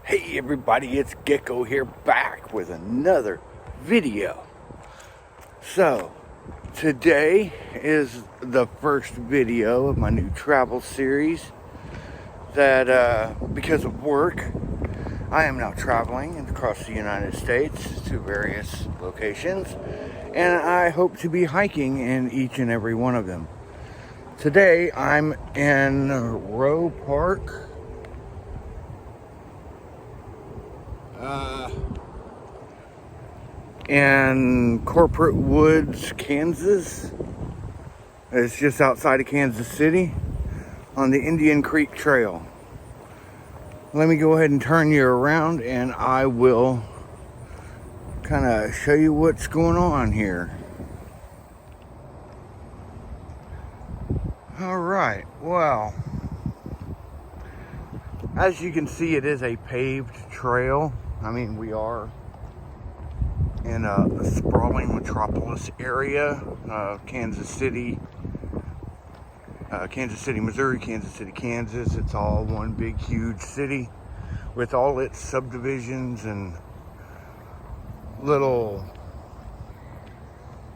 Hey everybody, it's Gecko here, back with another video. So, today is the first video of my new travel series that, because of work, I am now traveling across the United States to various locations, and I hope to be hiking in each and every one of them. Today, I'm in Roe Park. In Corporate Woods, Kansas. It's just outside of Kansas City on the Indian Creek Trail. Let me go ahead and turn you around and I will kind of show you what's going on here. All right, well, as you can see, it is a paved trail. I mean, we are in a sprawling metropolis area, Kansas City, Missouri, Kansas City, Kansas. It's all one big, huge city with all its subdivisions and little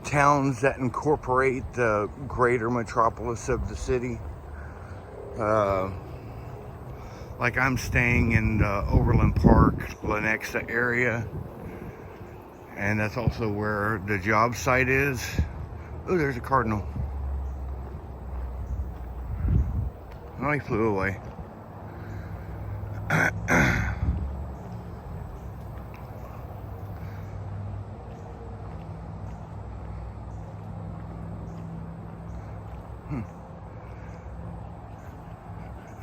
towns that incorporate the greater metropolis of the city. Like I'm staying in the Overland Park, Lenexa area. And that's also where the job site is. Oh, there's a cardinal. Oh, he flew away.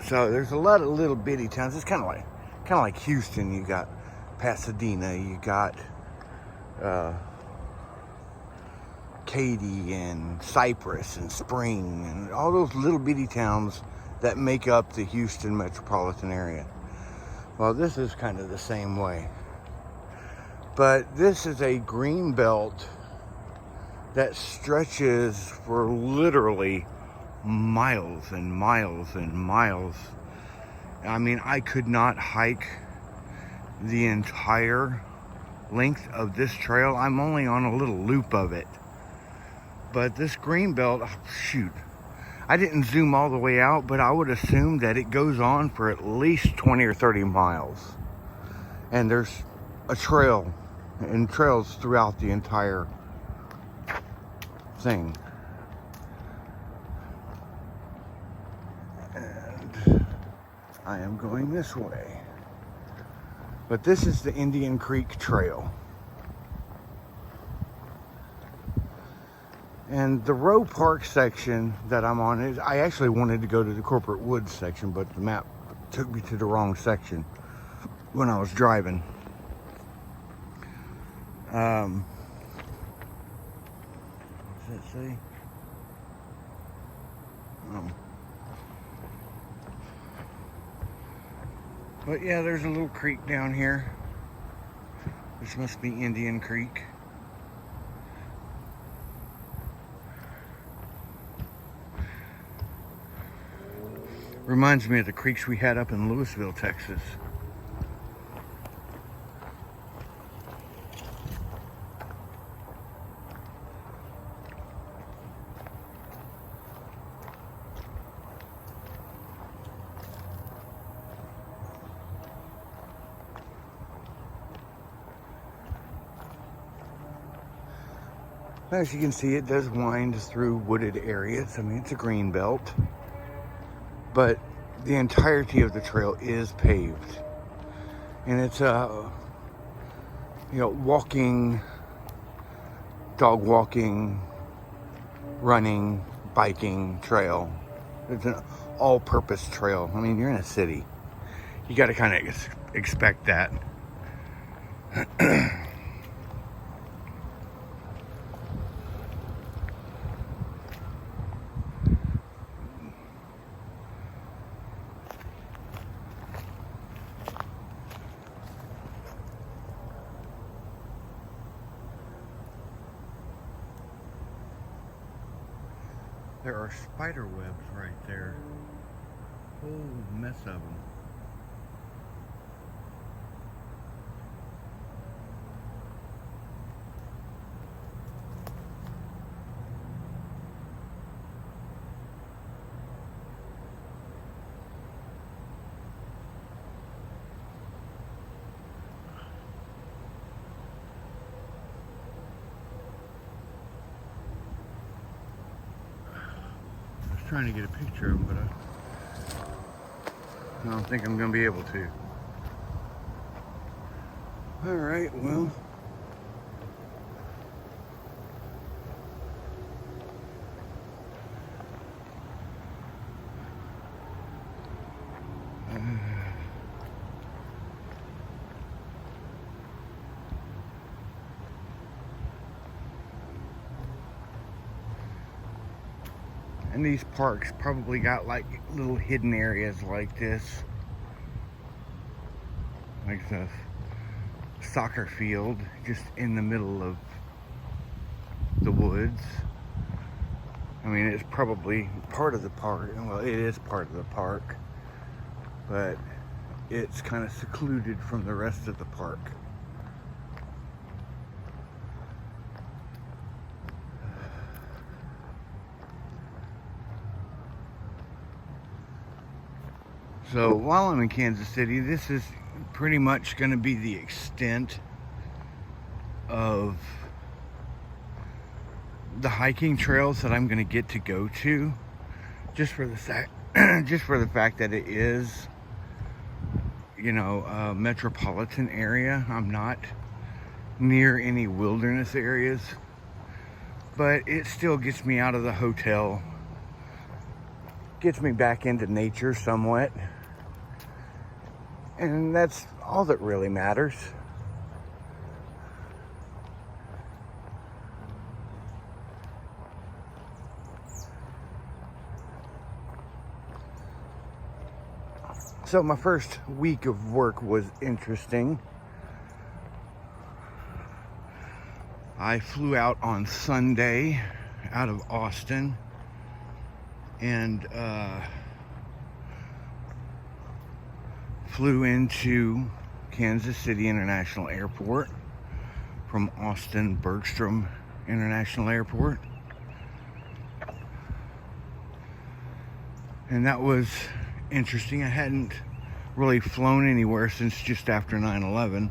So there's a lot of little bitty towns. It's kind of like Houston. You got Pasadena. You got Katy and Cypress and Spring and all those little bitty towns that make up the Houston metropolitan area. Well, this is kind of the same way. But this is a green belt that stretches for literally miles and miles and miles. I mean, I could not hike the entire length of this trail. I'm only on a little loop of it. But this green belt, shoot, I didn't zoom all the way out, but I would assume that it goes on for at least 20 or 30 miles. And there's a trail and trails throughout the entire thing. And I am going this way. But this is the Indian Creek Trail. And the Roe Park section that I'm on is, I actually wanted to go to the Corporate Woods section, but the map took me to the wrong section when I was driving. What does that say? But yeah, there's a little creek down here. This must be Indian Creek. Reminds me of the creeks we had up in Louisville, Texas. As you can see, it does wind through wooded areas. I mean, it's a green belt. But the entirety of the trail is paved. And it's a, walking, dog walking, running, biking trail. It's an all-purpose trail. I mean, you're in a city. You got to kind of expect that. There are spider webs right there. Whole mess of them. was trying to get a picture of him, but I don't think I'm going to be able to. All right, well. And these parks probably got like little hidden areas like this. Like the soccer field just in the middle of the woods. I mean, it's probably part of the park. Well, it is part of the park, but it's kind of secluded from the rest of the park. So while I'm in Kansas City, this is pretty much going to be the extent of the hiking trails that I'm going to get to go to, just for the fact that it is, you know, a metropolitan area. I'm not near any wilderness areas, but it still gets me out of the hotel, gets me back into nature somewhat. And that's all that really matters. So my first week of work was interesting. I flew out on Sunday out of Austin, and flew into Kansas City International Airport from Austin Bergstrom International Airport. And that was interesting. I hadn't really flown anywhere since just after 9/11.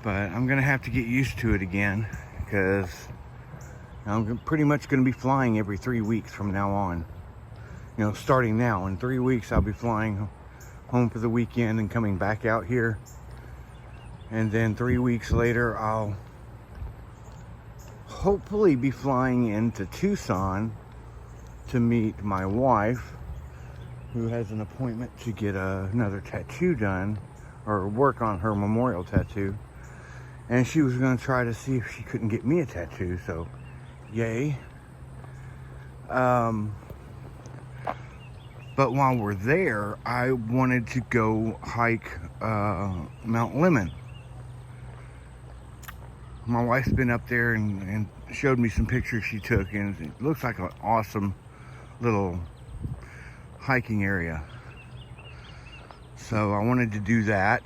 But I'm gonna have to get used to it again, because I'm pretty much gonna be flying every 3 weeks from now on. You know, starting now, in 3 weeks, I'll be flying home for the weekend and coming back out here. And then 3 weeks later, I'll hopefully be flying into Tucson to meet my wife, who has an appointment to get another tattoo done, or work on her memorial tattoo. And she was going to try to see if she couldn't get me a tattoo, so yay. But while we're there, I wanted to go hike Mount Lemmon. My wife's been up there and showed me some pictures she took, and it looks like an awesome little hiking area. So I wanted to do that.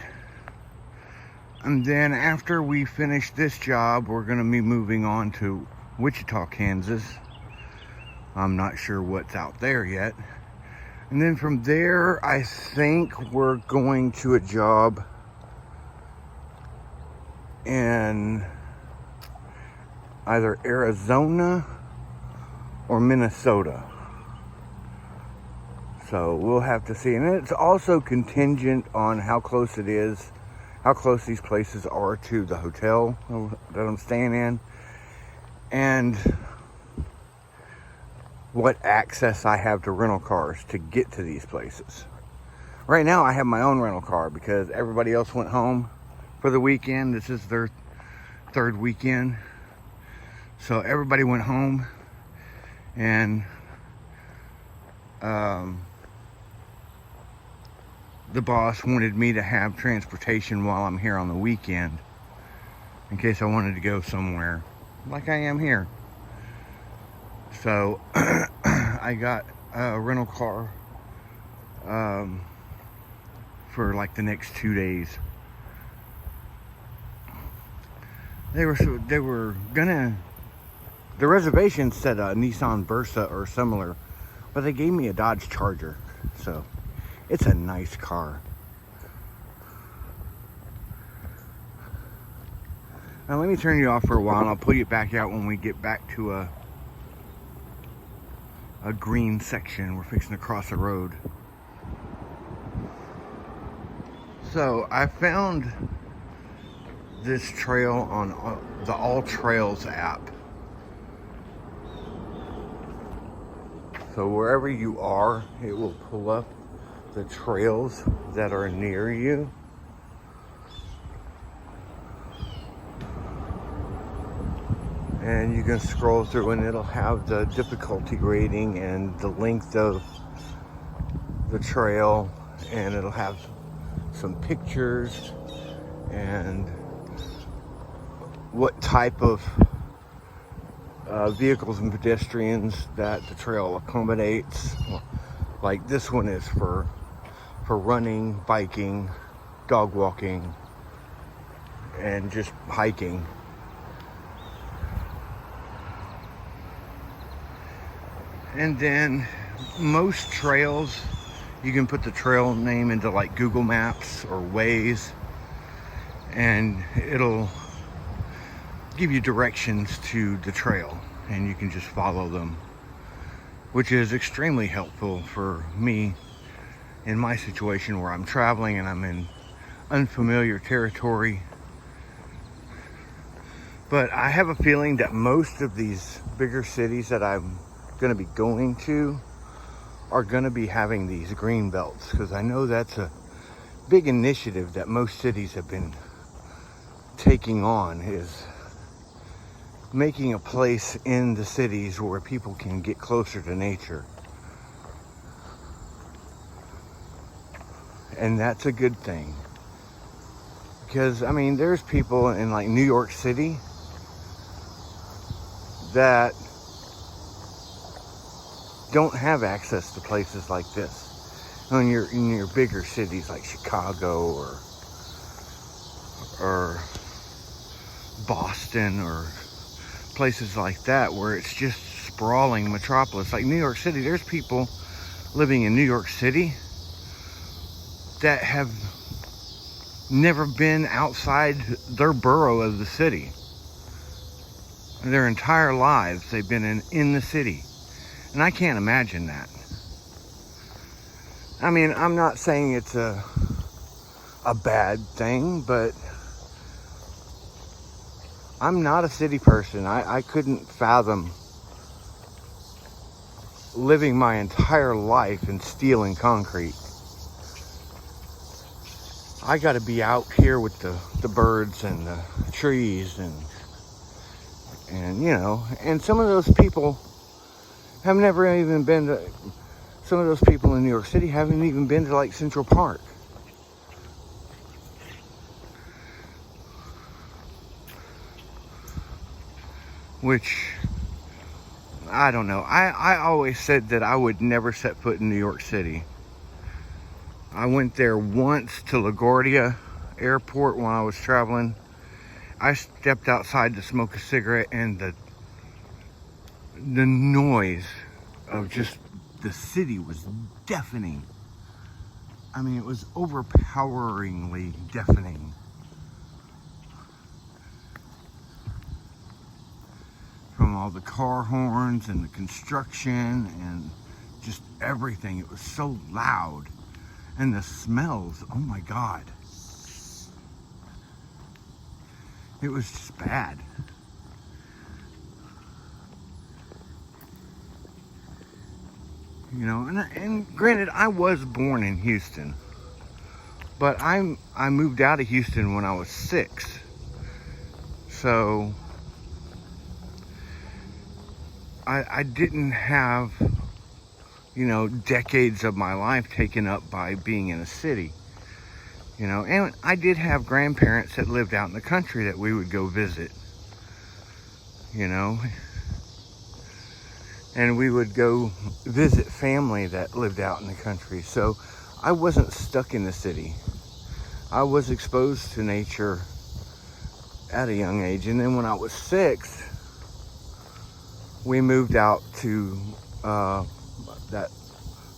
And then after we finish this job, we're going to be moving on to Wichita, Kansas. I'm not sure what's out there yet. And then from there, I think we're going to a job in either Arizona or Minnesota. So we'll have to see. And it's also contingent on how close it is, how close these places are to the hotel that I'm staying in, and what access I have to rental cars to get to these places. Right now I have my own rental car because everybody else went home for the weekend. This is their third weekend. So everybody went home, and the boss wanted me to have transportation while I'm here on the weekend, in case I wanted to go somewhere like I am here. So I got a rental car for like the next 2 days. They were gonna, the reservation said a Nissan Versa or similar, but they gave me a Dodge Charger, so it's a nice car. Now let me turn you off for a while and I'll pull you back out when we get back to a green section. We're fixing to cross a road. So I found this trail on the All Trails app. So wherever you are, it will pull up the trails that are near you. And you can scroll through and it'll have the difficulty rating and the length of the trail, and it'll have some pictures and what type of vehicles and pedestrians that the trail accommodates. Like this one is for running, biking, dog walking, and just hiking. And then most trails, you can put the trail name into like Google Maps or Waze, and it'll give you directions to the trail, and you can just follow them, which is extremely helpful for me in my situation where I'm traveling and I'm in unfamiliar territory. But I have a feeling that most of these bigger cities that I'm going to be going to are going to be having these green belts, because I know that's a big initiative that most cities have been taking on, is making a place in the cities where people can get closer to nature. And that's a good thing, because I mean there's people in like New York City that don't have access to places like this. In your bigger cities like Chicago or Boston or places like that, where it's just sprawling metropolis. Like New York City, there's people living in New York City that have never been outside their borough of the city. Their entire lives they've been in the city. And I can't imagine that. I mean, I'm not saying it's a bad thing, but I'm not a city person. I couldn't fathom living my entire life in steel and concrete. I got to be out here with the birds and the trees and you know, and some of those people have never even been to, some of those people in New York City haven't even been to like Central Park. Which, I don't know. I always said that I would never set foot in New York City. I went there once to LaGuardia Airport when I was traveling. I stepped outside to smoke a cigarette, and the noise of just the city was deafening. I mean, it was overpoweringly deafening. From all the car horns and the construction and just everything. It was so loud. And the smells, oh my God. It was just bad. You know, and granted, I was born in Houston, but I moved out of Houston when I was 6. So I didn't have, you know, decades of my life taken up by being in a city. You know, and I did have grandparents that lived out in the country that we would go visit, you know. And we would go visit family that lived out in the country. So I wasn't stuck in the city. I was exposed to nature at a young age. And then when I was 6, we moved out to that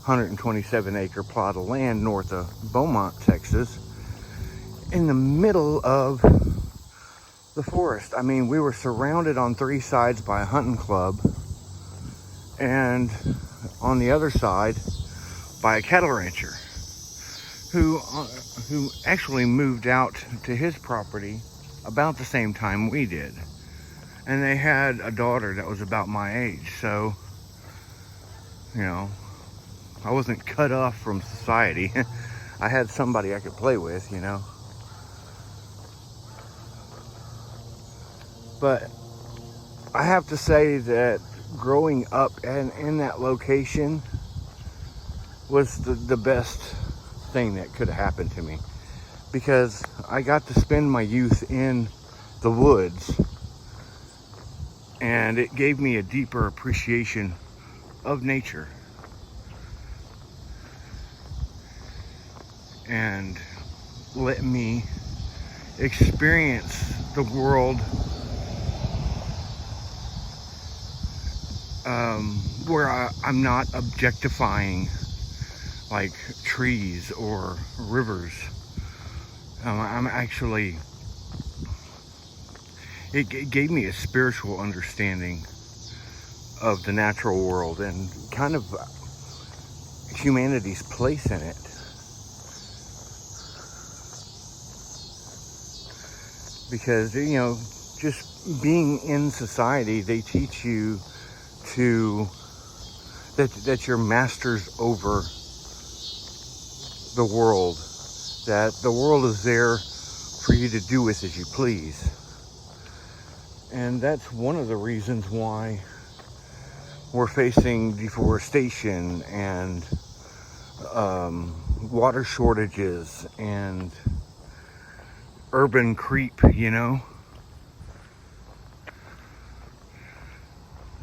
127 acre plot of land north of Beaumont, Texas, in the middle of the forest. I mean, we were surrounded on 3 sides by a hunting club, and on the other side by a cattle rancher who actually moved out to his property about the same time we did. And they had a daughter that was about my age, so, you know, I wasn't cut off from society. I had somebody I could play with, you know. But I have to say that growing up in that location was the best thing that could have happened to me, because I got to spend my youth in the woods, and it gave me a deeper appreciation of nature and let me experience the world where I'm not objectifying like trees or rivers. I'm actually, it gave me a spiritual understanding of the natural world and kind of humanity's place in it. Because, you know, just being in society, they teach you that you're masters over the world, that the world is there for you to do with as you please. And that's one of the reasons why we're facing deforestation and water shortages and urban creep, you know.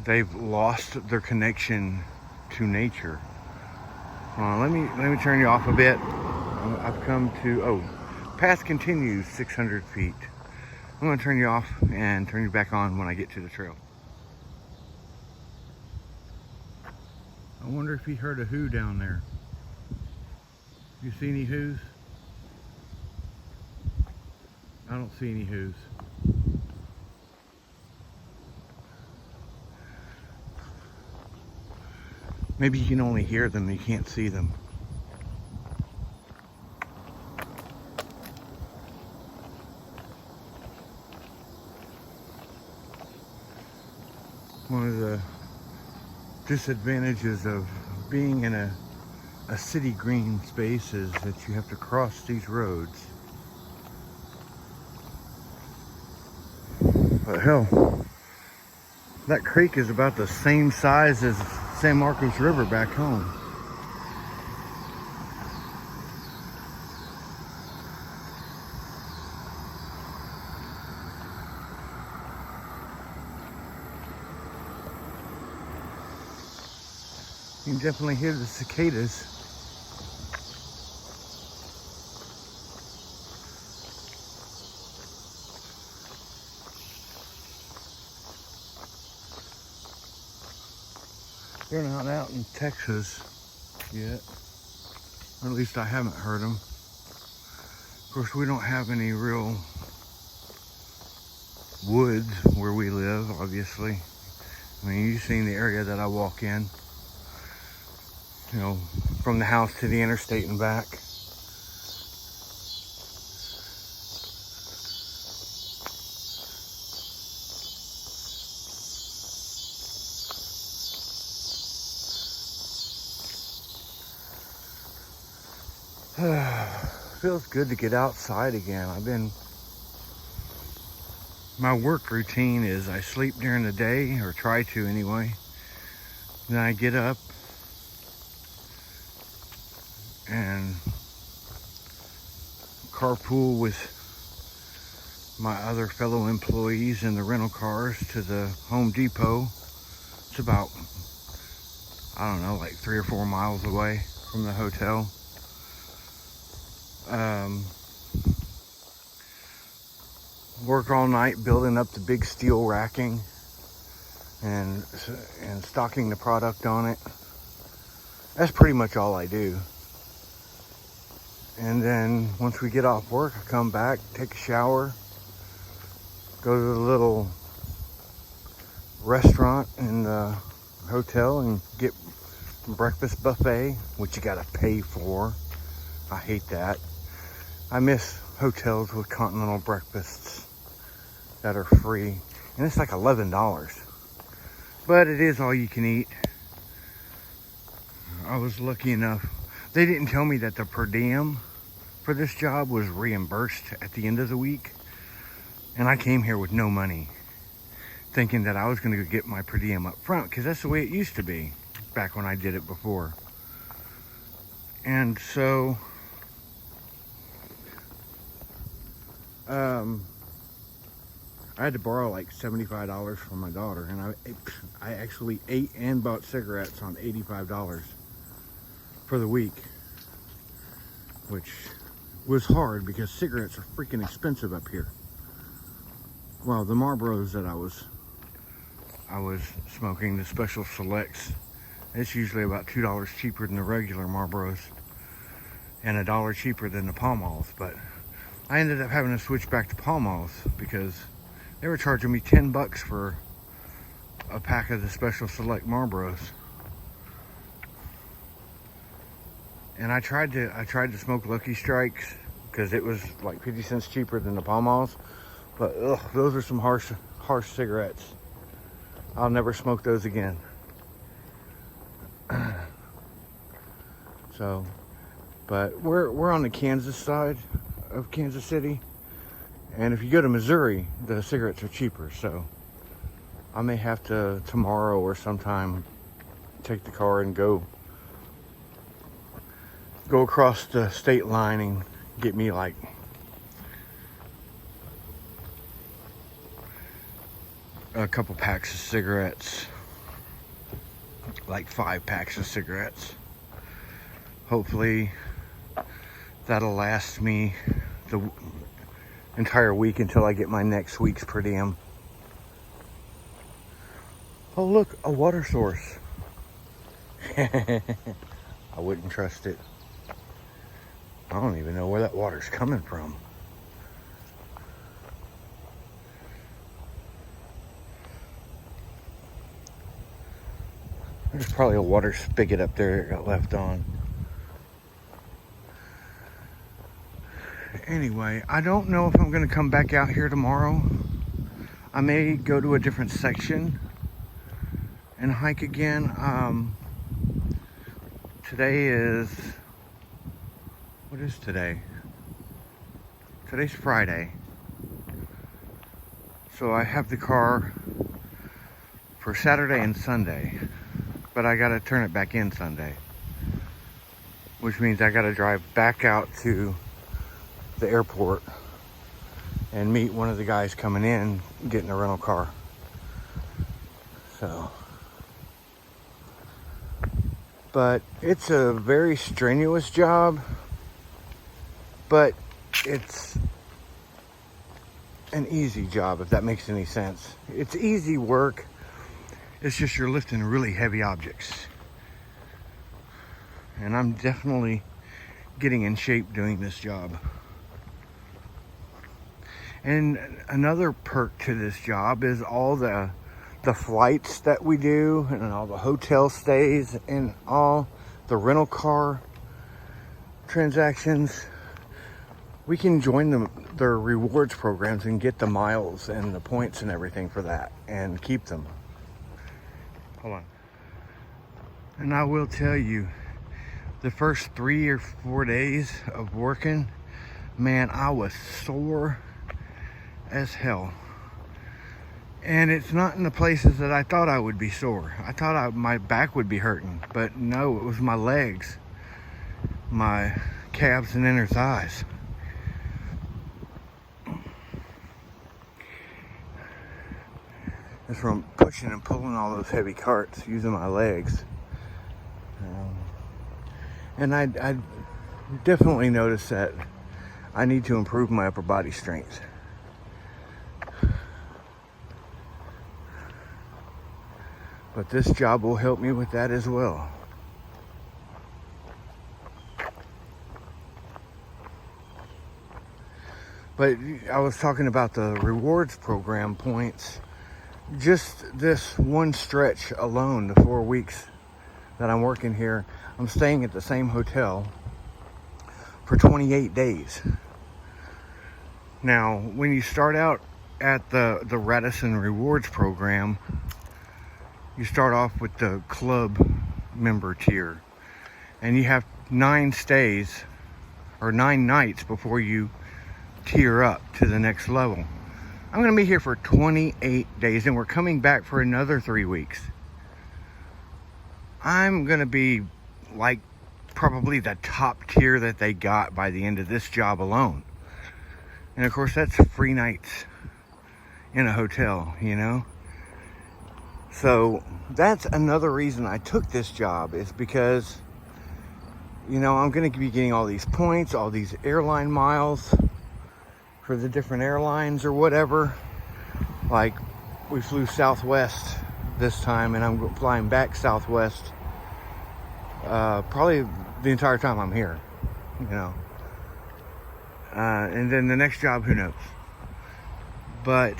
They've lost their connection to nature. Let me turn you off a bit. I've come to, path continues 600 feet. I'm going to turn you off and turn you back on when I get to the trail. I wonder if you heard a who down there. You see any who's? I don't see any who's. Maybe you can only hear them, you can't see them. One of the disadvantages of being in a city green space is that you have to cross these roads. But hell, that creek is about the same size as San Marcos River back home. You can definitely hear the cicadas. They're not out in Texas yet. Or at least I haven't heard them. Of course, we don't have any real woods where we live, obviously. I mean, you've seen the area that I walk in. You know, from the house to the interstate and back. Feels good to get outside again. My work routine is I sleep during the day, or try to anyway. Then I get up and carpool with my other fellow employees in the rental cars to the Home Depot. It's about, I don't know, like 3 or 4 miles away from the hotel. Work all night building up the big steel racking and stocking the product on it. That's pretty much all I do. And then once we get off work, I come back, take a shower, go to the little restaurant in the hotel and get breakfast buffet, which you gotta pay for. I hate that. I miss hotels with continental breakfasts that are free, and it's like $11, but it is all you can eat. I was lucky enough, they didn't tell me that the per diem for this job was reimbursed at the end of the week, and I came here with no money, thinking that I was going to get my per diem up front, because that's the way it used to be back when I did it before. And so I had to borrow like $75 from my daughter, and I actually ate and bought cigarettes on $85 for the week, which was hard because cigarettes are freaking expensive up here. Well, the Marlboros that I was smoking, the Special Selects, it's usually about $2 cheaper than the regular Marlboros and $1 cheaper than the Pall Malls, but I ended up having to switch back to Pall Malls because they were charging me $10 for a pack of the Special Select Marlboros. And I tried to smoke Lucky Strikes because it was like 50 cents cheaper than the Pall Malls, but ugh, those are some harsh cigarettes. I'll never smoke those again. So, but we're on the Kansas side of Kansas City, and if you go to Missouri, the cigarettes are cheaper. So I may have to tomorrow or sometime take the car and go across the state line and get me like a couple packs of cigarettes, like 5 packs of cigarettes. Hopefully that'll last me the entire week until I get my next week's per diem. Oh look, a water source. I wouldn't trust it. I don't even know where that water's coming from. There's probably a water spigot up there that got left on. Anyway, I don't know if I'm going to come back out here tomorrow. I may go to a different section and hike again. Today is... What is today? Today's Friday. So I have the car for Saturday and Sunday, but I gotta turn it back in Sunday, which means I gotta drive back out to the airport and meet one of the guys coming in getting a rental car. So, but it's a very strenuous job, but it's an easy job, if that makes any sense. It's easy work. It's just you're lifting really heavy objects. And I'm definitely getting in shape doing this job. And another perk to this job is all the flights that we do, and all the hotel stays, and all the rental car transactions. We can join their rewards programs and get the miles and the points and everything for that and keep them. Hold on. And I will tell you, the first 3 or 4 days of working, man, I was sore as hell. And it's not in the places that I thought I would be sore. I thought my back would be hurting, but no, it was my legs, my calves and inner thighs. It's from pushing and pulling all those heavy carts using my legs. And I definitely noticed that I need to improve my upper body strength. But this job will help me with that as well. But I was talking about the rewards program points. Just this one stretch alone, the 4 weeks that I'm working here, I'm staying at the same hotel for 28 days. Now, when you start out at the Radisson Rewards program, you start off with the club member tier, and you have 9 stays or 9 nights before you tier up to the next level. I'm going to be here for 28 days, and we're coming back for another 3 weeks. I'm going to be like probably the top tier that they got by the end of this job alone. And of course, that's free nights in a hotel, you know? So that's another reason I took this job, is because, you know, I'm going to be getting all these points, all these airline miles for the different airlines or whatever. Like, we flew Southwest this time, and I'm flying back Southwest probably the entire time I'm here, you know. And then the next job, who knows? But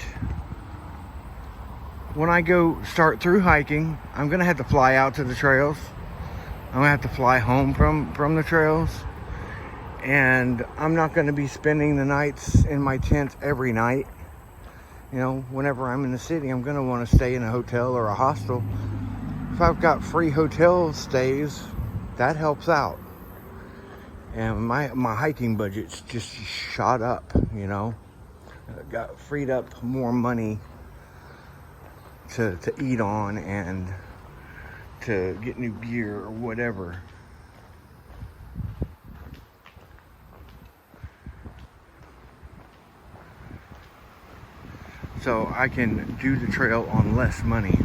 when I go start through hiking, I'm gonna have to fly out to the trails. I'm gonna have to fly home from the trails, and I'm not gonna be spending the nights in my tent every night. You know, whenever I'm in the city, I'm gonna want to stay in a hotel or a hostel. If I've got free hotel stays, that helps out. And my hiking budget's just shot up, you know. Got freed up more money to eat on and to get new gear or whatever. So I can do the trail on less money.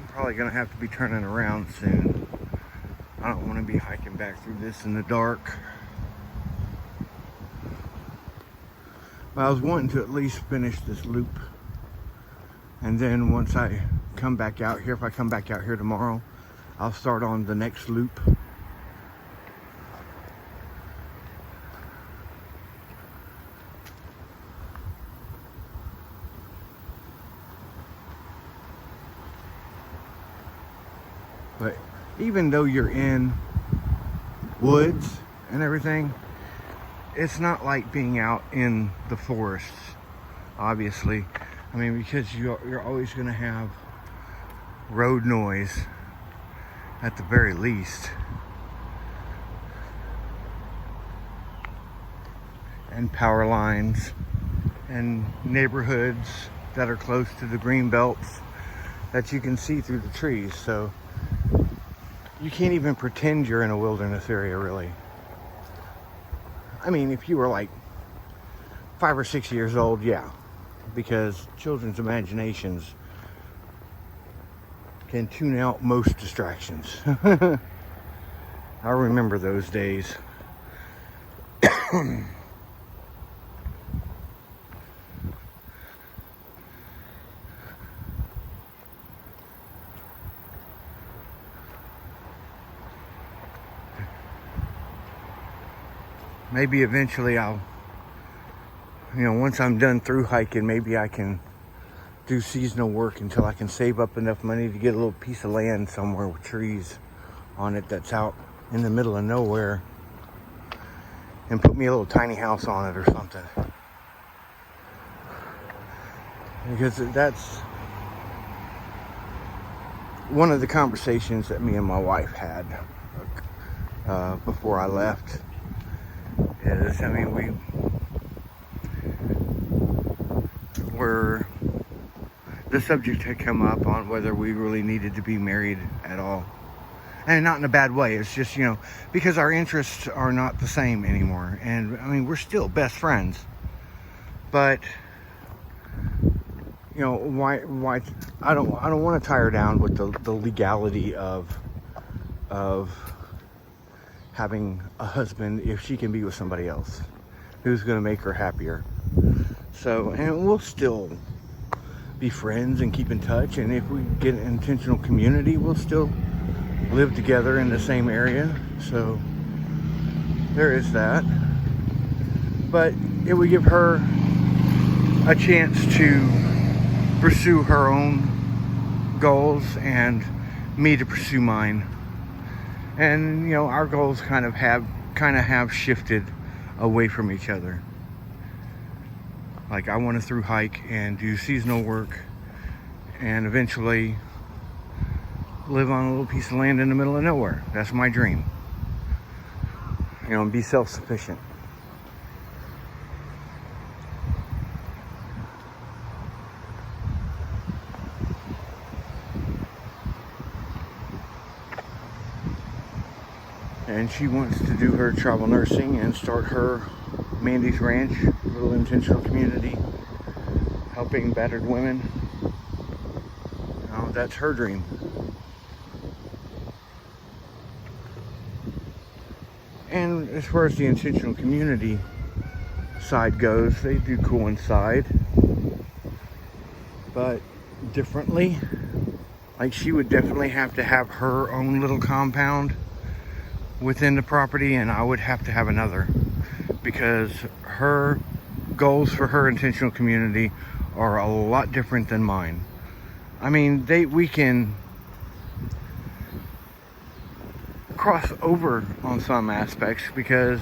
Probably gonna have to be turning around soon. I don't want to be hiking back through this in the dark. But I was wanting to at least finish this loop, and then once I come back out here, if I come back out here tomorrow, I'll start on the next loop. But even though you're in woods and everything, it's not like being out in the forests, obviously. I mean, because you're always going to have road noise at the very least. And power lines and neighborhoods that are close to the green belts that you can see through the trees. So you can't even pretend you're in a wilderness area, really. I mean, if you were like 5 or 6 years old, yeah, because children's imaginations can tune out most distractions. I remember those days. Maybe eventually I'll, you know, once I'm done through hiking, maybe I can do seasonal work until I can save up enough money to get a little piece of land somewhere with trees on it that's out in the middle of nowhere, and put me a little tiny house on it or something. Because that's one of the conversations that me and my wife had before I left. Is, I mean, the subject had come up on whether we really needed to be married at all. And not in a bad way. It's just, you know, because our interests are not the same anymore. And I mean, we're still best friends. But, you know, why I don't want to tie her down with the legality of having a husband if she can be with somebody else who's going to make her happier. So, and we'll still be friends and keep in touch. And if we get an intentional community, we'll still live together in the same area. So there is that. But it would give her a chance to pursue her own goals and me to pursue mine. And you know, our goals kind of have shifted away from each other. Like, I want to through hike and do seasonal work and eventually live on a little piece of land in the middle of nowhere. That's my dream. You know, and be self-sufficient. And she wants to do her travel nursing and start her Mandy's Ranch, little intentional community, helping battered women. Oh, that's her dream. And as far as the intentional community side goes, they do coincide, but differently. Like, she would definitely have to have her own little compound within the property, and I would have to have another, because her goals for her intentional community are a lot different than mine. I mean, we can cross over on some aspects, because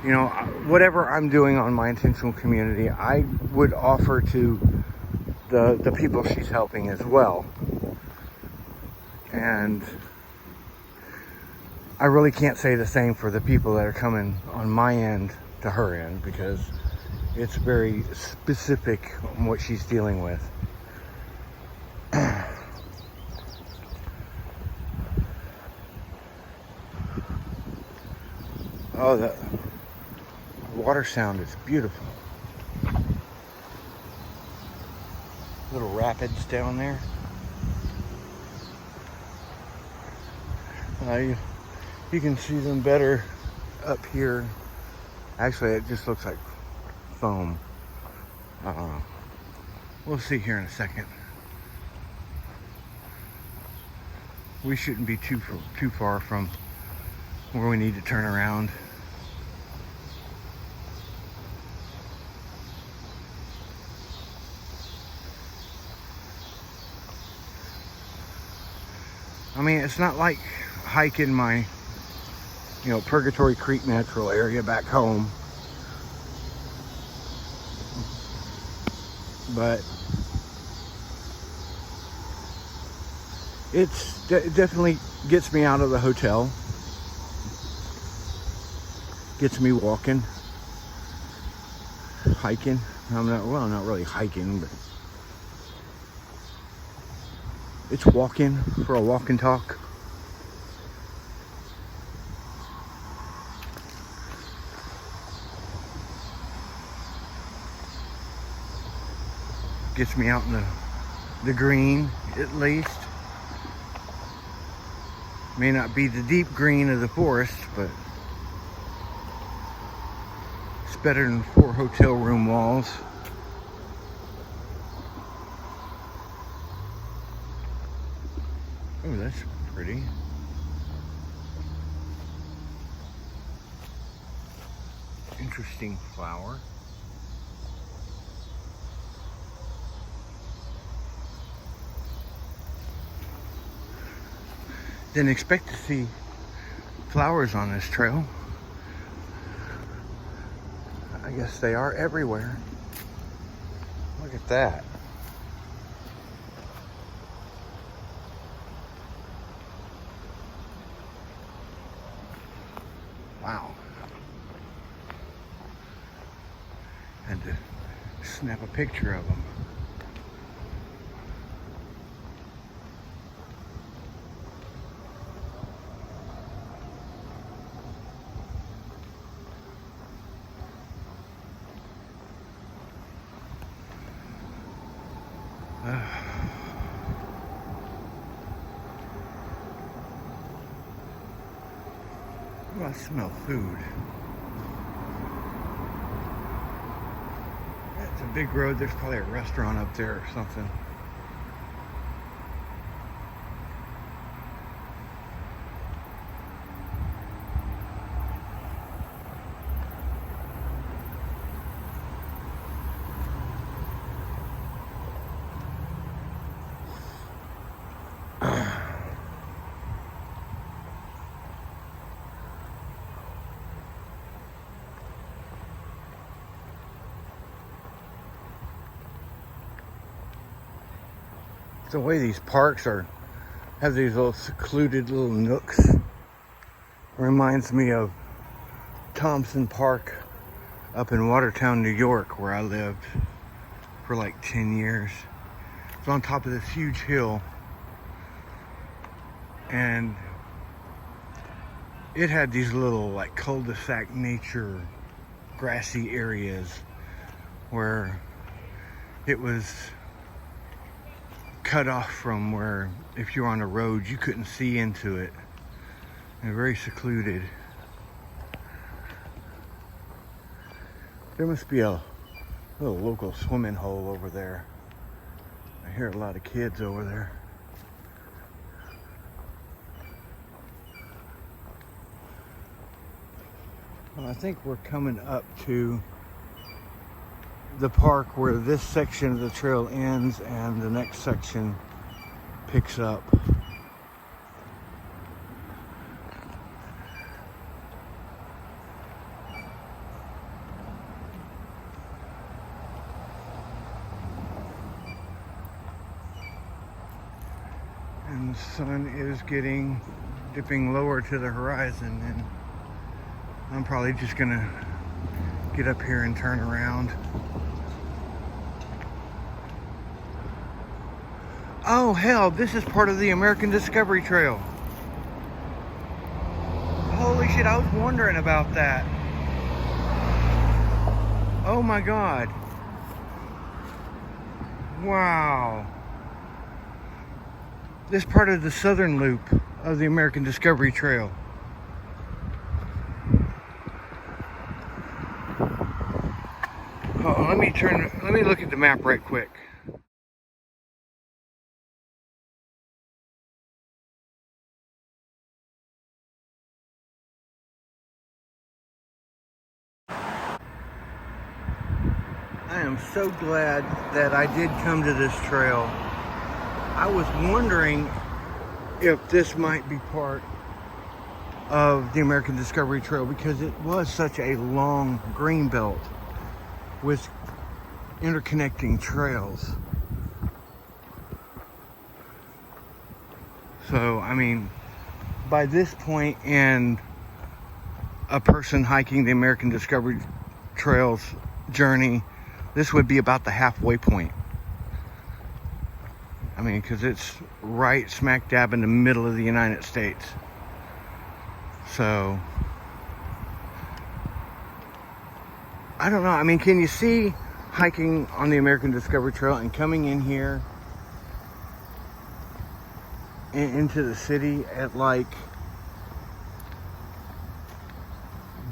you know, whatever I'm doing on my intentional community, I would offer to the people she's helping as well. And I really can't say the same for the people that are coming on my end to her end, because it's very specific on what she's dealing with. Oh, the water sound is beautiful. Little rapids down there. You can see them better up here. Actually, it just looks like foam. We'll see here in a second. We shouldn't be too far from where we need to turn around. I mean, it's not like hiking my, you know, Purgatory Creek natural area back home, but it definitely gets me out of the hotel, gets me walking, hiking. I'm not really hiking, but it's walking for a walk and talk. Gets me out in the green, at least. May not be the deep green of the forest, but it's better than 4 hotel room walls. Oh, that's pretty. Interesting flower. Didn't expect to see flowers on this trail. I guess they are everywhere. Look at that. Wow. Had to snap a picture of them. Oh, I smell food. That It's a big road. There's probably a restaurant up there or something. The way these parks have these little secluded little nooks. Reminds me of Thompson Park up in Watertown, New York, where I lived for like 10 years. It's on top of this huge hill, and it had these little like cul-de-sac nature grassy areas where it was cut off from where if you're on a road you couldn't see into it, and very secluded. There must be a little local swimming hole over there. I hear a lot of kids over there. Well, I think we're coming up to the park where this section of the trail ends and the next section picks up. And the sun is dipping lower to the horizon, and I'm probably just gonna get up here and turn around. Oh hell, this is part of the American Discovery Trail. Holy shit, I was wondering about that. Oh my god. Wow. This part of the southern loop of the American Discovery Trail. Oh, let me look at the map right quick. I am so glad that I did come to this trail. I was wondering if this might be part of the American Discovery Trail because it was such a long green belt with interconnecting trails. So, I mean, by this point in a person hiking the American Discovery Trail's journey, this would be about the halfway point. I mean, because it's right smack dab in the middle of the United States. So, I don't know. I mean, can you see hiking on the American Discovery Trail and coming in here into the city at like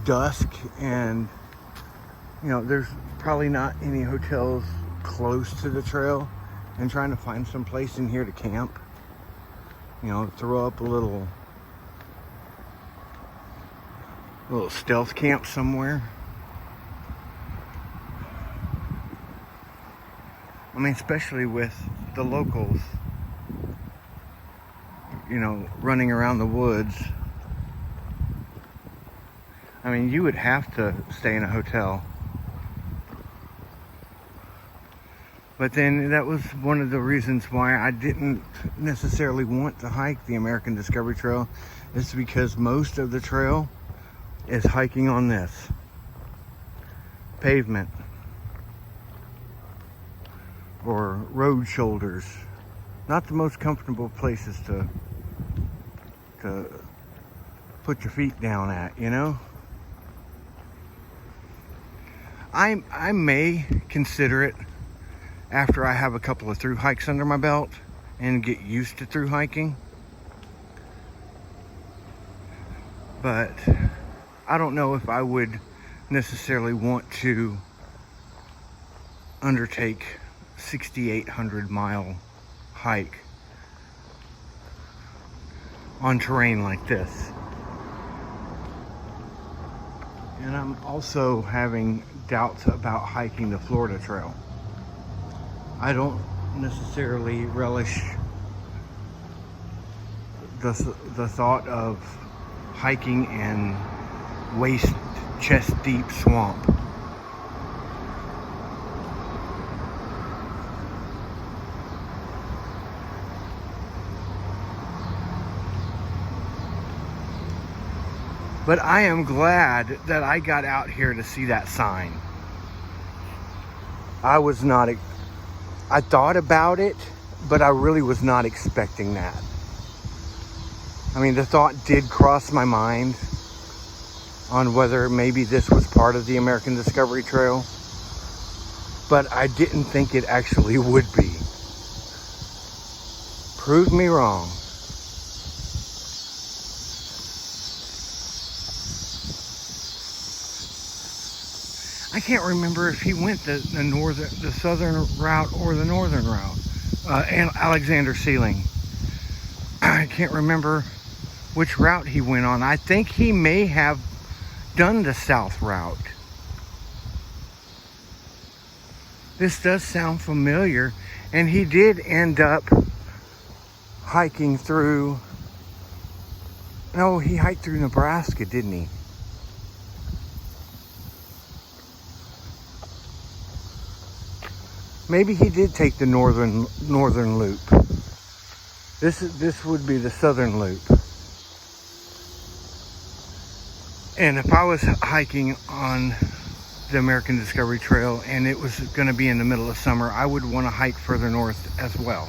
dusk, and you know, there's probably not any hotels close to the trail, and trying to find some place in here to camp, you know, throw up a little stealth camp somewhere. I mean, especially with the locals, you know, running around the woods. I mean, you would have to stay in a hotel. But then that was one of the reasons why I didn't necessarily want to hike the American Discovery Trail, is because most of the trail is hiking on this pavement or road shoulders. Not the most comfortable places to put your feet down at, you know? I may consider it after I have a couple of through hikes under my belt and get used to through hiking. But I don't know if I would necessarily want to undertake 6,800-mile hike on terrain like this. And I'm also having doubts about hiking the Florida Trail. I don't necessarily relish the thought of hiking in waist chest deep swamp. But I am glad that I got out here to see that sign. I thought about it, but I really was not expecting that. I mean, the thought did cross my mind on whether maybe this was part of the American Discovery Trail, but I didn't think it actually would be. Prove me wrong. I can't remember if he went the southern route or the northern route. And Alexander Sealing. I can't remember which route he went on. I think he may have done the south route. This does sound familiar, and he did end up hiking through. No, he hiked through Nebraska, didn't he? Maybe he did take the northern loop. This would be the southern loop. And if I was hiking on the American Discovery Trail and it was going to be in the middle of summer, I would want to hike further north as well.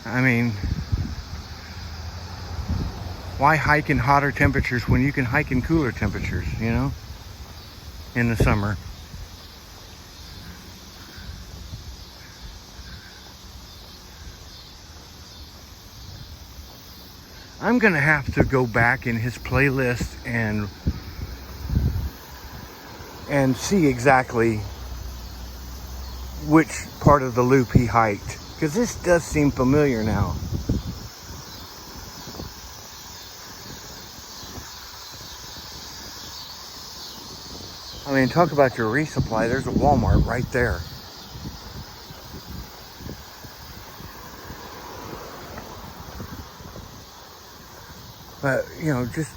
I mean, why hike in hotter temperatures when you can hike in cooler temperatures, you know, in the summer? I'm going to have to go back in his playlist and see exactly which part of the loop he hiked, because this does seem familiar now. I mean, talk about your resupply. There's a Walmart right there. But, you know, just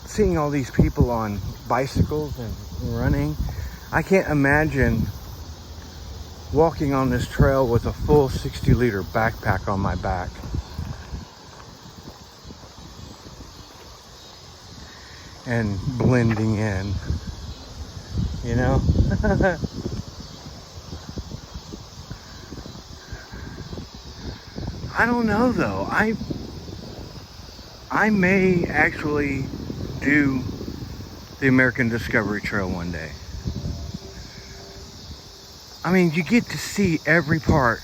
seeing all these people on bicycles and running, I can't imagine walking on this trail with a full 60-liter backpack on my back. And blending in, you know? I don't know, though. I may actually do the American Discovery Trail one day. I mean, you get to see every part,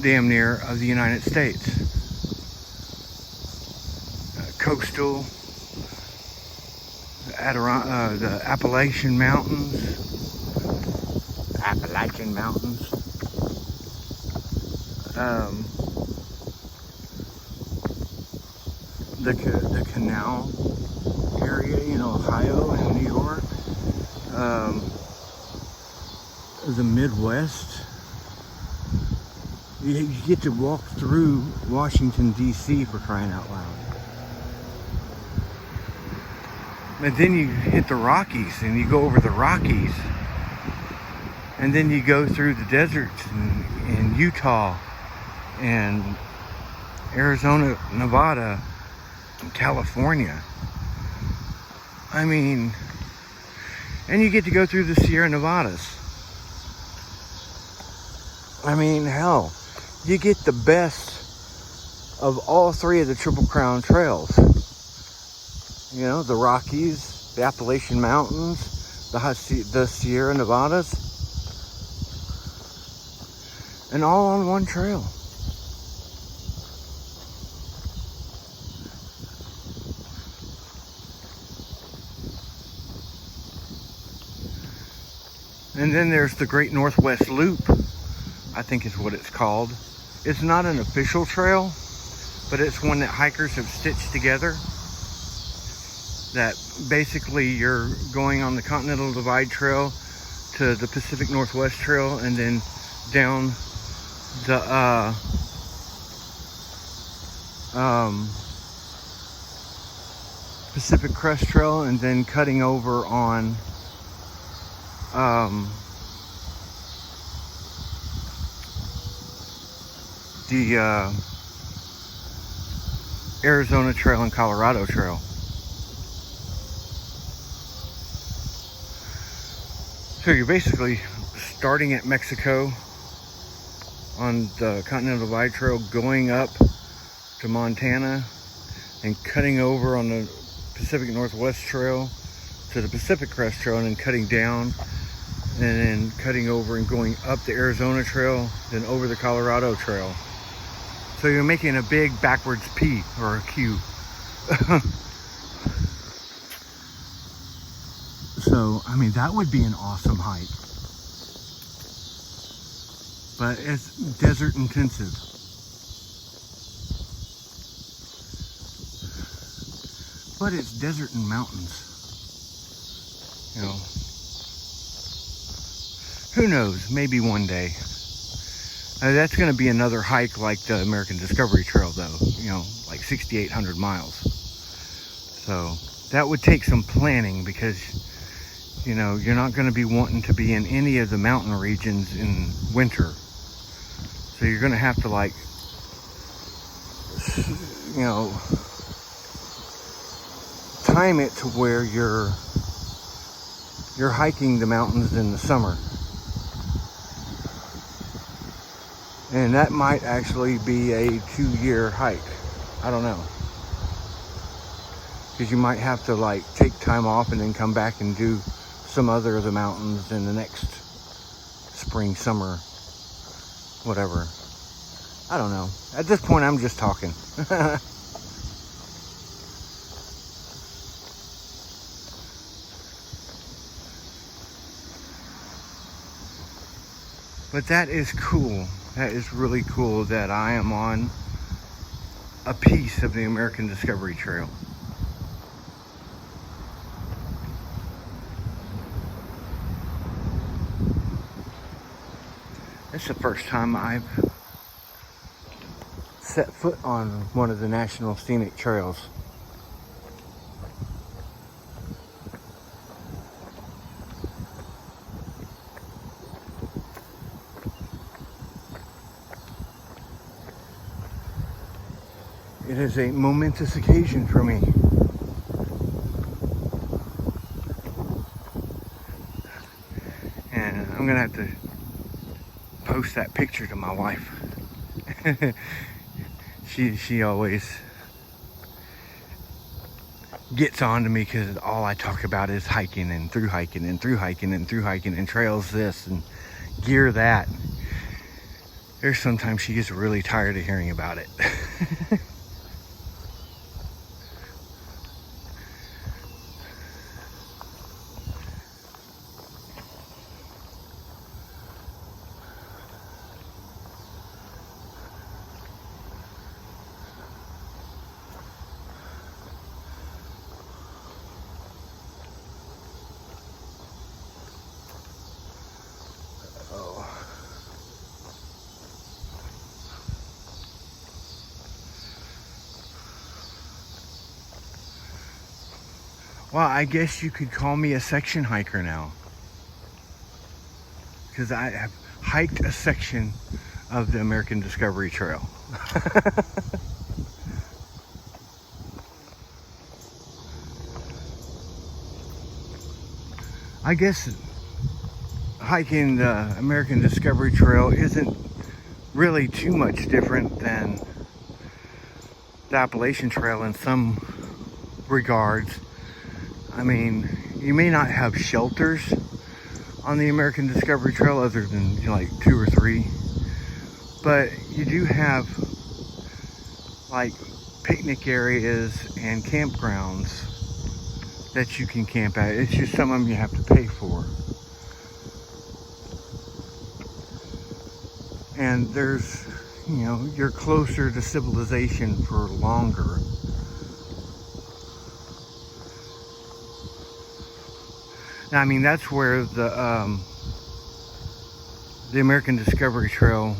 damn near, of the United States. Coastal, the Appalachian Mountains. The canal area, you know, Ohio and New York, the Midwest. You get to walk through Washington, D.C. for crying out loud. But then you hit the Rockies and you go over the Rockies, and then you go through the deserts in Utah and Arizona, Nevada, California. I mean, and you get to go through the Sierra Nevadas. I mean, hell, you get the best of all three of the Triple Crown trails. You know, the Rockies, the Appalachian Mountains, the Sierra Nevadas, and all on one trail. And then there's the Great Northwest Loop, I think is what it's called. It's not an official trail, but it's one that hikers have stitched together. That basically you're going on the Continental Divide Trail to the Pacific Northwest Trail, and then down the Pacific Crest Trail, and then cutting over on the Arizona Trail and Colorado Trail. So you're basically starting at Mexico on the Continental Divide Trail, going up to Montana, and cutting over on the Pacific Northwest Trail to the Pacific Crest Trail, and then cutting down, and then cutting over and going up the Arizona Trail, then over the Colorado Trail. So you're making a big backwards P or a Q. So, I mean, that would be an awesome hike. But it's desert intensive. But it's desert and mountains. You know, who knows? Maybe one day. That's going to be another hike like the American Discovery Trail, though. You know, like 6,800 miles. So that would take some planning, because, you know, you're not going to be wanting to be in any of the mountain regions in winter. So you're going to have to, like, you know, time it to where you're hiking the mountains in the summer. And that might actually be a 2-year hike. I don't know. Because you might have to, like, take time off and then come back and do some other of the mountains in the next spring, summer, whatever. I don't know. At this point, I'm just talking. But that is cool. That is really cool that I am on a piece of the American Discovery Trail. It's the first time I've set foot on one of the National Scenic Trails. It is a momentous occasion for me. And I'm gonna have to post that picture to my wife. She always gets on to me because all I talk about is hiking and through hiking and through hiking and through hiking and trails this and gear that. There's sometimes she gets really tired of hearing about it. Well, I guess you could call me a section hiker now, because I have hiked a section of the American Discovery Trail. I guess hiking the American Discovery Trail isn't really too much different than the Appalachian Trail in some regards. I mean, you may not have shelters on the American Discovery Trail other than, you know, like 2 or 3, but you do have like picnic areas and campgrounds that you can camp at. It's just some of them you have to pay for. And there's, you know, you're closer to civilization for longer. Now, I mean, that's where the American Discovery Trail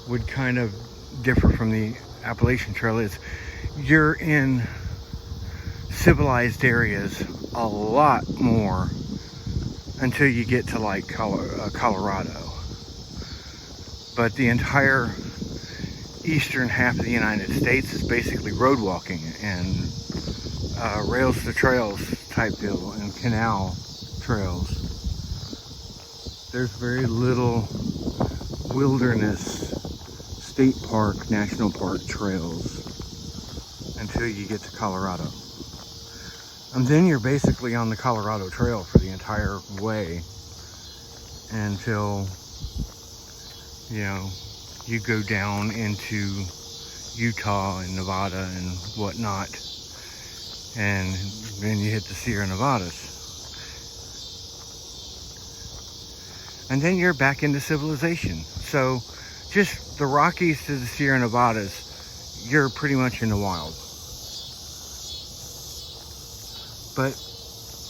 would kind of differ from the Appalachian Trail. Is you're in civilized areas a lot more until you get to like Colorado. But the entire eastern half of the United States is basically road walking and rails to trails type deal and canal trails. There's very little wilderness, state park, national park trails until you get to Colorado. And then you're basically on the Colorado Trail for the entire way until, you know, you go down into Utah and Nevada and whatnot, and then you hit the Sierra Nevadas. And then you're back into civilization. So just the Rockies to the Sierra Nevadas, you're pretty much in the wild. But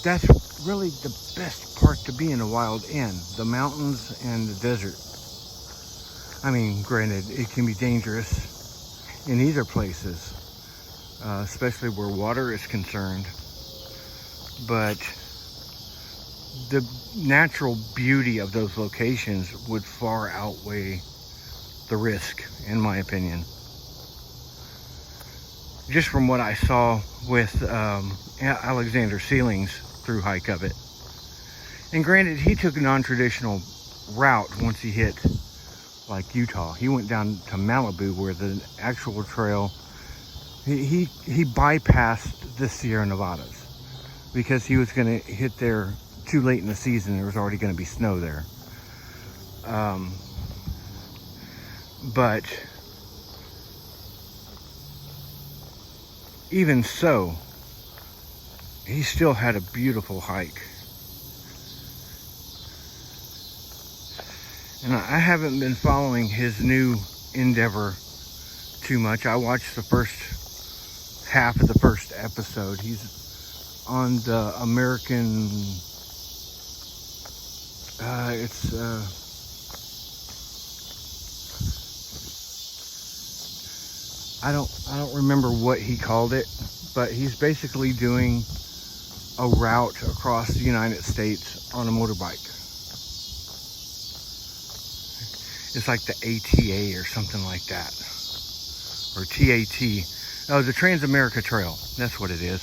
that's really the best part to be in the wild in, the mountains and the desert. I mean, granted, it can be dangerous in either places, especially where water is concerned. But the natural beauty of those locations would far outweigh the risk, in my opinion. Just from what I saw with Alexander Sealing's through hike of it. And granted, he took a non-traditional route once he hit like Utah. He went down to Malibu where the actual trail, he bypassed the Sierra Nevadas because he was going to hit there too late in the season. There was already going to be snow there. But even so, he still had a beautiful hike. And I haven't been following his new endeavor too much. I watched the first half of the first episode. He's on the American, I don't remember what he called it, but he's basically doing a route across the United States on a motorbike. It's like the ATA or something like that, or TAT. Oh, the Trans-America Trail. That's what it is.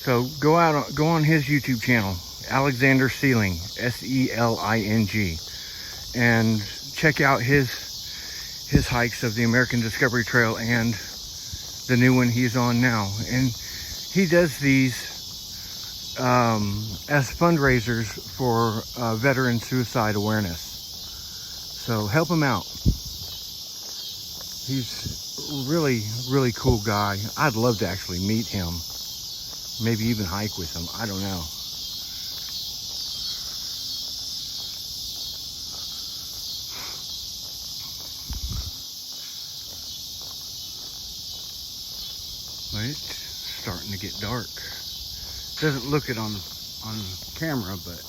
So go on his YouTube channel, Alexander Sealing, Seling, and check out his hikes of the American Discovery Trail and the new one he's on now. And he does these as fundraisers for veteran suicide awareness. So help him out. He's really, really cool guy. I'd love to actually meet him. Maybe even hike with him. I don't know. But it's starting to get dark. Doesn't look it on camera, but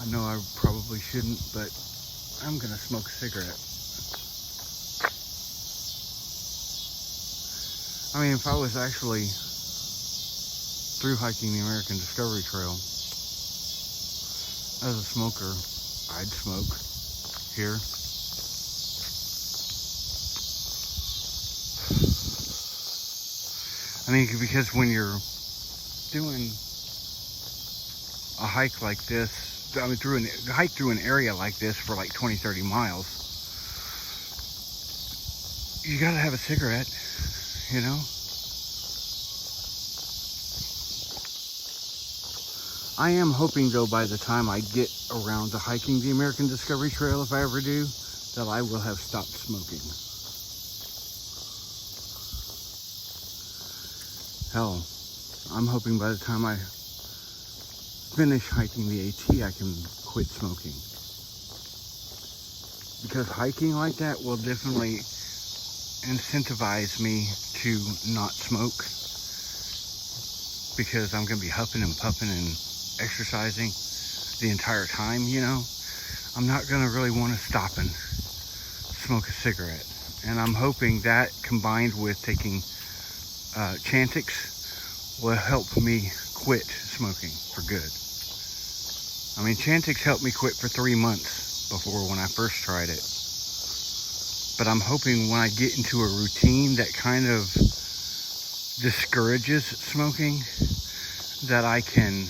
I know I probably shouldn't, but I'm gonna smoke a cigarette. I mean, if I was actually through hiking the American Discovery Trail as a smoker, I'd smoke here. I mean, because when you're doing a hike like this, I mean, hike through an area like this for like 20, 30 miles, you gotta have a cigarette, you know? I am hoping, though, by the time I get around to hiking the American Discovery Trail, if I ever do, that I will have stopped smoking. Hell, I'm hoping by the time I finish hiking the AT, I can quit smoking. Because hiking like that will definitely incentivize me to not smoke. Because I'm going to be huffing and puffing and exercising the entire time, you know. I'm not going to really want to stop and smoke a cigarette. And I'm hoping that combined with taking Chantix will help me quit smoking for good. I mean, Chantix helped me quit for 3 months before when I first tried it. But I'm hoping when I get into a routine that kind of discourages smoking, that I can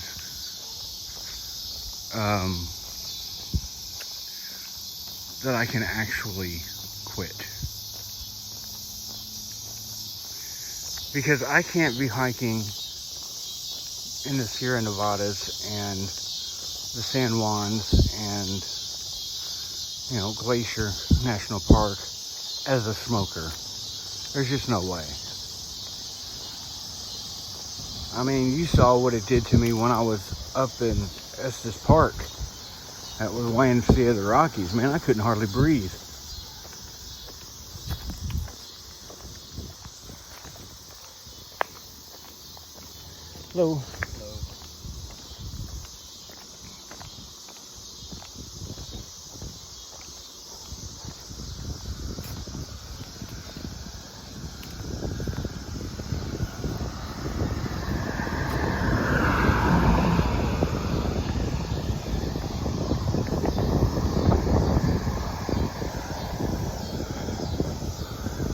actually quit. Because I can't be hiking in the Sierra Nevadas and the San Juans and, you know, Glacier National Park as a smoker. There's just no way. I mean, you saw what it did to me when I was up in Estes Park. That was YMCA of the Rockies. Man, I couldn't hardly breathe. Hello.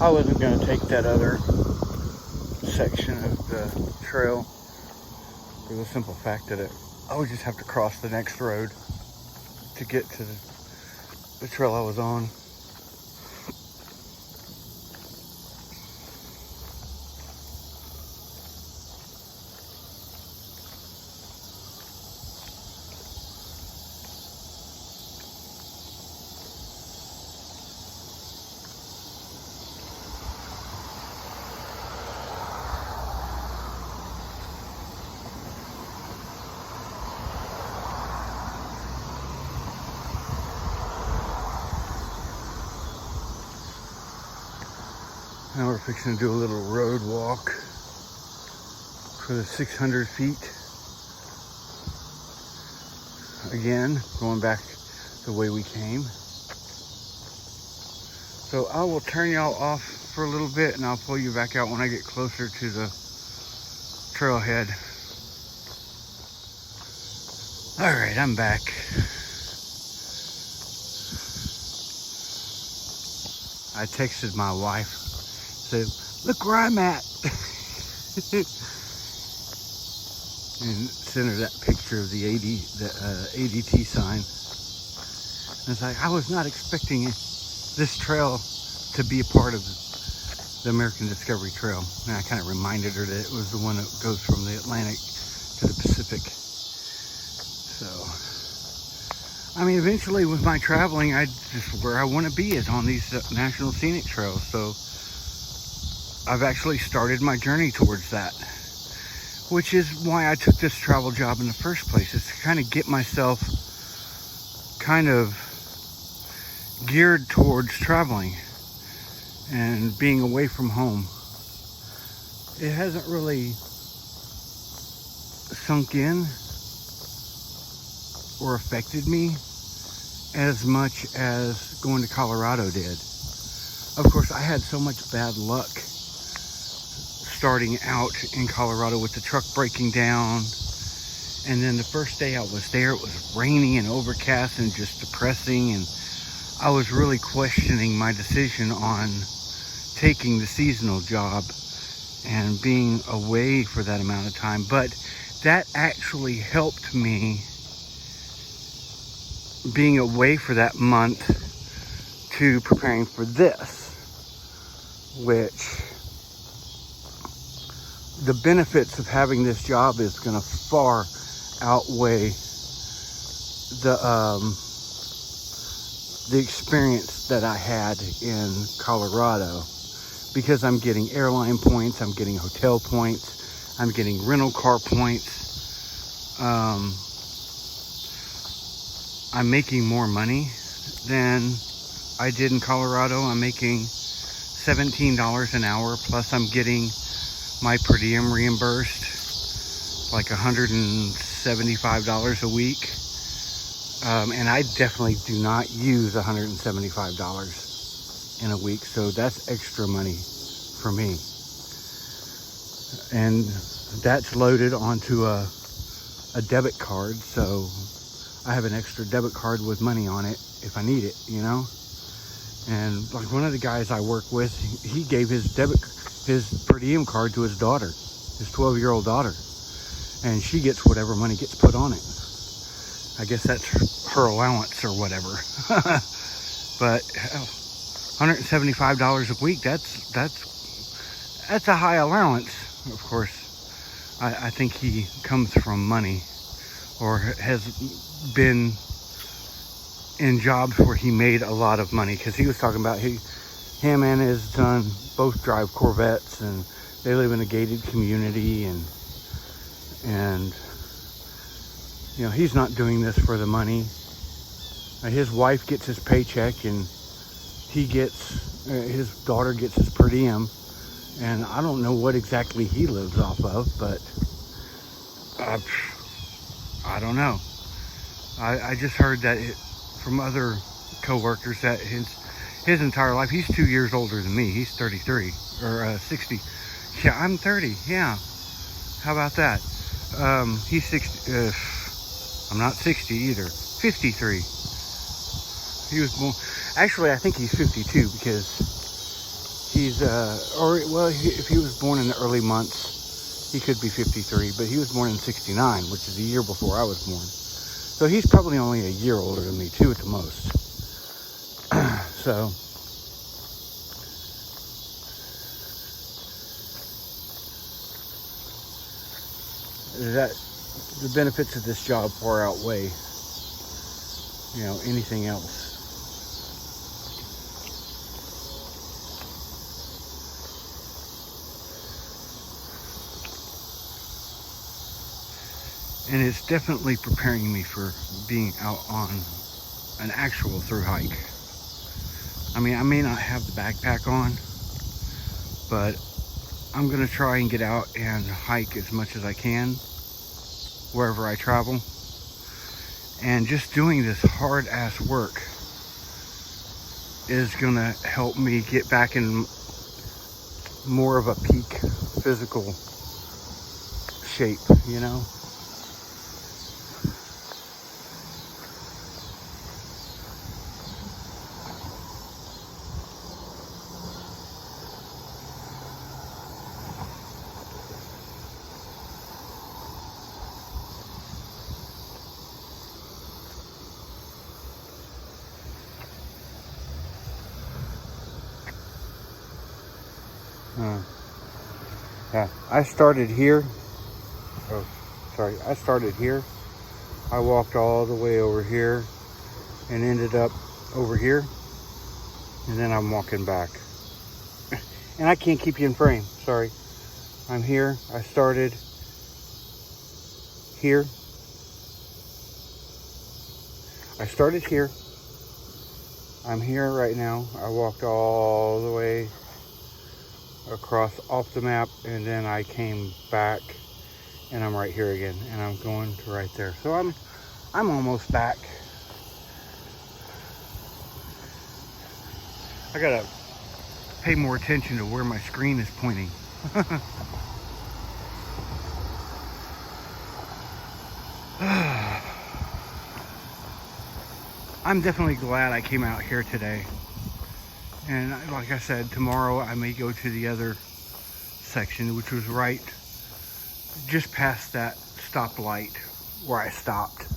I wasn't going to take that other section of the trail for the simple fact that I would just have to cross the next road to get to the trail I was on. Now we're fixing to do a little road walk for the 600 feet. Again, going back the way we came. So I will turn y'all off for a little bit and I'll pull you back out when I get closer to the trailhead. All right, I'm back. I texted my wife. Look where I'm at. And sent her that picture of the ADT sign. And it's like, I was not expecting this trail to be a part of the American Discovery Trail. And I kind of reminded her that it was the one that goes from the Atlantic to the Pacific. So, I mean, eventually with my traveling, where I want to be is on these national scenic trails. So I've actually started my journey towards that, which is why I took this travel job in the first place, is to kind of get myself kind of geared towards traveling and being away from home. It hasn't really sunk in or affected me as much as going to Colorado did. Of course, I had so much bad luck starting out in Colorado with the truck breaking down. And then the first day I was there, it was raining and overcast and just depressing. And I was really questioning my decision on taking the seasonal job and being away for that amount of time. But that actually helped me, being away for that month, to preparing for this, which the benefits of having this job is going to far outweigh the experience that I had in Colorado, because I'm getting airline points, I'm getting hotel points, I'm getting rental car points. I'm making more money than I did in Colorado. I'm making $17 an hour, plus I'm getting my per diem reimbursed, like $175 a week. And I definitely do not use $175 in a week, so that's extra money for me. And that's loaded onto a debit card, so I have an extra debit card with money on it if I need it, you know. And like one of the guys I work with, he gave his per diem card to his daughter, his 12-year-old daughter, and she gets whatever money gets put on it. I guess that's her allowance or whatever. But $175 a week, that's a high allowance. Of course, I think he comes from money, or has been in jobs where he made a lot of money, because he was talking about him and his son both drive Corvettes, and they live in a gated community, and you know, he's not doing this for the money. His wife gets his paycheck, and he gets his daughter gets his per diem, and I don't know what exactly he lives off of, but I don't know. I just heard that from other co-workers that his entire life, he's 2 years older than me. He's 33 or 60. Yeah, I'm 30. Yeah, how about that? He's 60. I'm not 60 either. 53. He was born. Actually, I think he's 52, because he's if he was born in the early months, he could be 53. But he was born in '69, which is a year before I was born. So he's probably only a year older than me, too, at the most. So the benefits of this job far outweigh, you know, anything else. And it's definitely preparing me for being out on an actual through hike. I mean, I may not have the backpack on, but I'm gonna try and get out and hike as much as I can wherever I travel. And just doing this hard ass work is gonna help me get back in more of a peak physical shape, you know. Yeah, I started here. Oh, sorry. I started here. I walked all the way over here and ended up over here. And then I'm walking back. And I can't keep you in frame. Sorry. I'm here. I started here. I started here. I'm here right now. I walked all the way across off the map, and then I came back, and I'm right here again, and I'm going to right there. So I'm almost back. I gotta pay more attention to where my screen is pointing. I'm definitely glad I came out here today. And like I said, tomorrow I may go to the other section, which was right just past that stoplight where I stopped,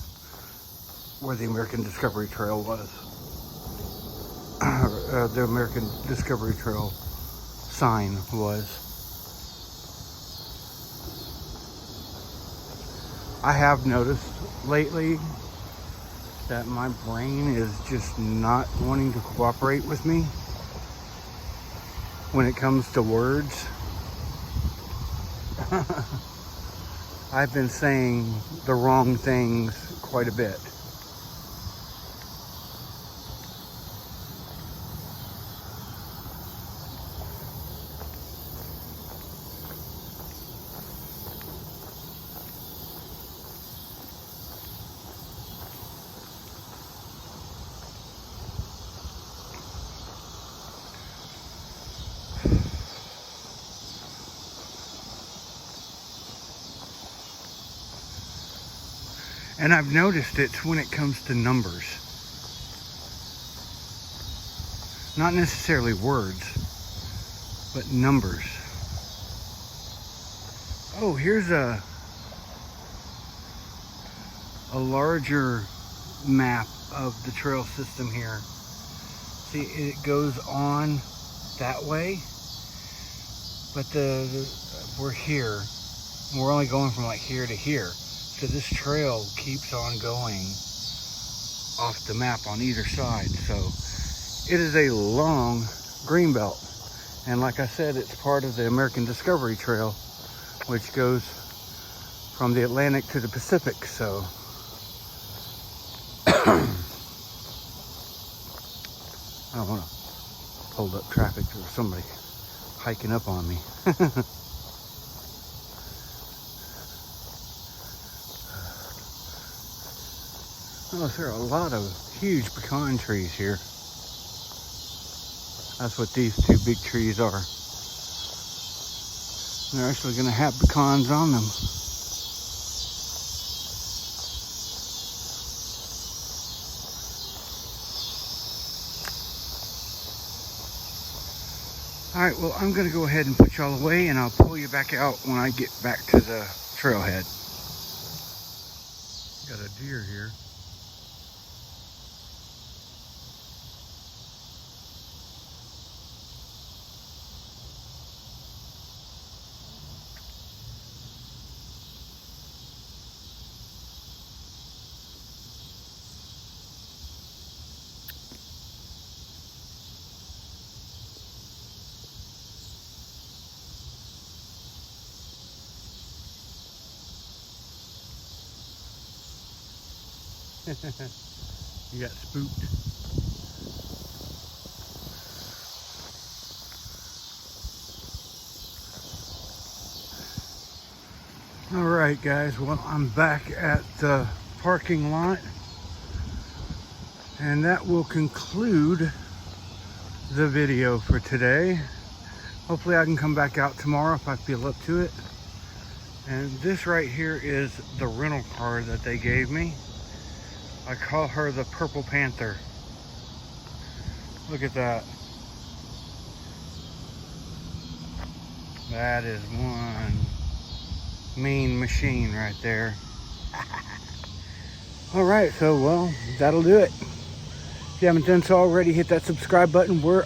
where the American Discovery Trail was. The American Discovery Trail sign was. I have noticed lately that my brain is just not wanting to cooperate with me when it comes to words. I've been saying the wrong things quite a bit. And I've noticed it's when it comes to numbers. Not necessarily words, but numbers. Oh, here's a larger map of the trail system here. See, it goes on that way, but we're here. We're only going from like here to here. So this trail keeps on going off the map on either side. So it is a long green belt. And like I said, it's part of the American Discovery Trail, which goes from the Atlantic to the Pacific. So I don't want to hold up traffic or somebody hiking up on me. Oh, there are a lot of huge pecan trees here. That's what these two big trees are. They're actually going to have pecans on them. Alright, well, I'm going to go ahead and put y'all away, and I'll pull you back out when I get back to the trailhead. Got a deer here. You got spooked. All right, guys, well, I'm back at the parking lot, and that will conclude the video for today. Hopefully I can come back out tomorrow if I feel up to it. And this right here is the rental car that they gave me. I call her the Purple Panther. Look at that. That is one mean machine right there. Alright, so well, that'll do it. If you haven't done so already, hit that subscribe button. We're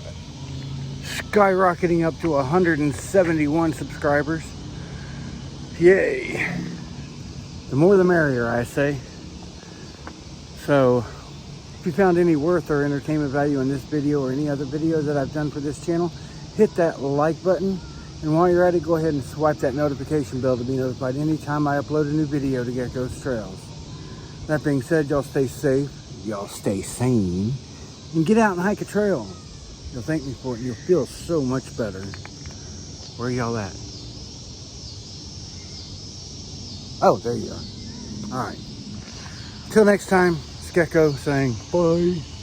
skyrocketing up to 171 subscribers. Yay. The more the merrier, I say. So, if you found any worth or entertainment value in this video or any other video that I've done for this channel, hit that like button. And while you're at it, go ahead and swipe that notification bell to be notified anytime I upload a new video to Gecko's Trails. That being said, y'all stay safe, y'all stay sane, and get out and hike a trail. You'll thank me for it, and you'll feel so much better. Where y'all at? Oh, there you are. All right. Till next time. Gecko saying bye.